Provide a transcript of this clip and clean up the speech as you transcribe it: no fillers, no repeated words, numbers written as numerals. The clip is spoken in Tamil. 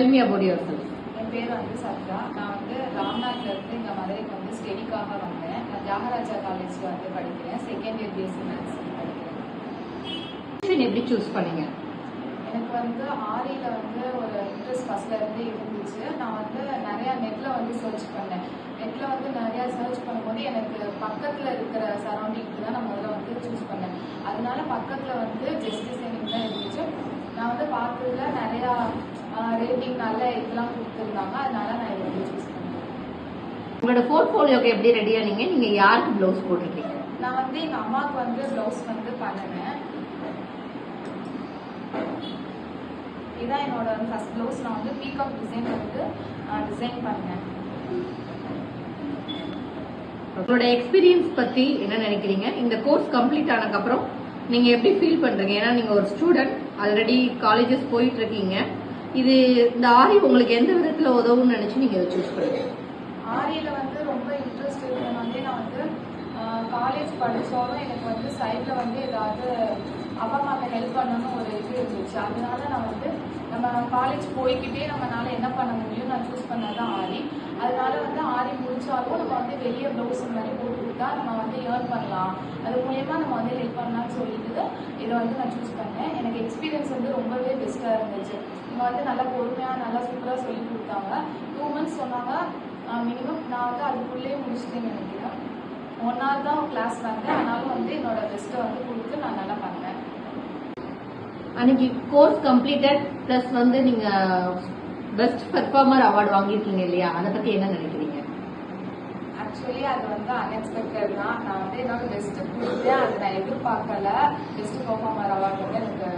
Tell me about yourself. என் பேர் வந்து சத்யா. நான் வந்து ராம்நாத்ல இருந்து இங்க மதுரைக்கு வந்து ஸ்டடிக்காக வந்தேன். நான் தியாகராஜா காலேஜ்ல வந்து படிக்கிறேன். செகண்ட் இயர் பிஎஸ்சி மேத்ஸ் படிக்கிறேன். எப்படி சூஸ் பண்ணீங்க? எனக்கு வந்து ஆரியில வந்து ஒரு இன்ட்ரெஸ்ட் ஃபர்ஸ்ட்ல இருந்து இருந்துச்சு. நான் வந்து நிறைய நெட்ல வந்து சர்ச் பண்ணேன். நெட்ல வந்து நிறைய சர்ச் பண்ணும்போது எனக்கு பக்கத்துல இருக்கிற சரௌண்டிங்க்கு தான் நான் முதல்ல வந்து சூஸ் பண்ணேன். அதனால பக்கத்துல வந்து பெஸ்ட் டிசைனிங் தான் இருந்துச்சு. நான் வந்து பார்த்ததுல நிறைய ரேட்டிங் நல்ல இதெல்லாம் கொடுத்துருந்தாங்க. அதனால நான் இதை வந்து சூஸ் பண்ணேன். உங்களோட போர்ட்ஃபோலியோக்கு எப்படி ரெடியா நீங்க யாருக்கு ப்ளவுஸ் போட்டிருக்கீங்க? நான் வந்து எங்க அம்மாவுக்கு வந்து ப்ளவுஸ் வந்து பண்ணினேன். இதான் என்னோட ஃபர்ஸ்ட் ப்ளவுஸ். நான் வந்து பீகாக் டிசைன் வந்து டிசைன் பண்ணேன். உங்களோட எக்ஸ்பீரியன்ஸ் பத்தி என்ன நினைக்கிறீங்க? இந்த கோர்ஸ் கம்ப்ளீட் ஆனதுக்கு அப்புறம் நீங்க எப்படி ஃபீல் பண்றீங்க? ஏன்னா நீங்க ஒரு ஸ்டூடெண்ட், ஆல்ரெடி காலேஜஸ் போயிட்டு இருக்கீங்க. இந்த ஆரி உங்களுக்கு எந்த விதத்துல உதவும்னு நினைச்சு நீங்க இதை சூஸ் பண்ணுங்க? ஆரியில வந்து ரொம்ப இன்ட்ரெஸ்ட் இருக்கிறனாலே நான் வந்து காலேஜ் படிச்சாலும் எனக்கு வந்து சைட்ல வந்து ஏதாவது அப்பா அம்மாவுக்கு ஹெல்ப் பண்ணணும்னு ஒரு இது இருந்துச்சு. அதனால நான் வந்து நம்ம காலேஜ் போய்கிட்டே நம்மளால என்ன பண்ண முடியும் நான் சூஸ் பண்ணதான் ஆரி. அதனால வந்து ஆரி முடிச்சாலும் நம்ம வந்து வெளியே ப்ளவுஸ் மாதிரி போட்டு கொடுத்தா நம்ம வந்து ஏர்ன் பண்ணலாம், அது மூலயமா நம்ம வந்து ஹெல்ப் பண்ணலாம்னு சொல்லிட்டு இதை வந்து நான் சூஸ் பண்ணேன். எனக்கு எக்ஸ்பீரியன்ஸ் வந்து ரொம்பவே பெஸ்ட்டாக இருந்துச்சு. இவங்க வந்து நல்லா பொறுமையாக நல்லா சூப்பராக சொல்லி கொடுத்தாங்க. 2 months சொன்னாங்க மினிமம். நான் வந்து அதுக்குள்ளேயே முடிச்சுட்டேன்னு நினைக்கிறேன். 1 hour தான் கிளாஸ் வந்தேன். ஆனாலும் வந்து என்னோட பெஸ்ட்டை வந்து கொடுத்து நான் நல்லா பண்ணேன். அன்னைக்கு கோர்ஸ் கம்ப்ளீட்டட் பிளஸ் வந்து நீங்க பெஸ்ட் பெர்ஃபார்மர் அவார்டு வாங்கியிருக்கீங்க இல்லையா? அதை பத்தி என்ன நினைக்கிறீங்க? ஆக்சுவலி அது வந்து அன்எக்ஸ்பெக்டட் தான். நான் வந்து என்னோட பெஸ்ட் கொடுத்தேன். அது நான் எதிர்பார்க்கல. பெஸ்ட் பெர்ஃபார்மர் அவார்டு வந்து எனக்கு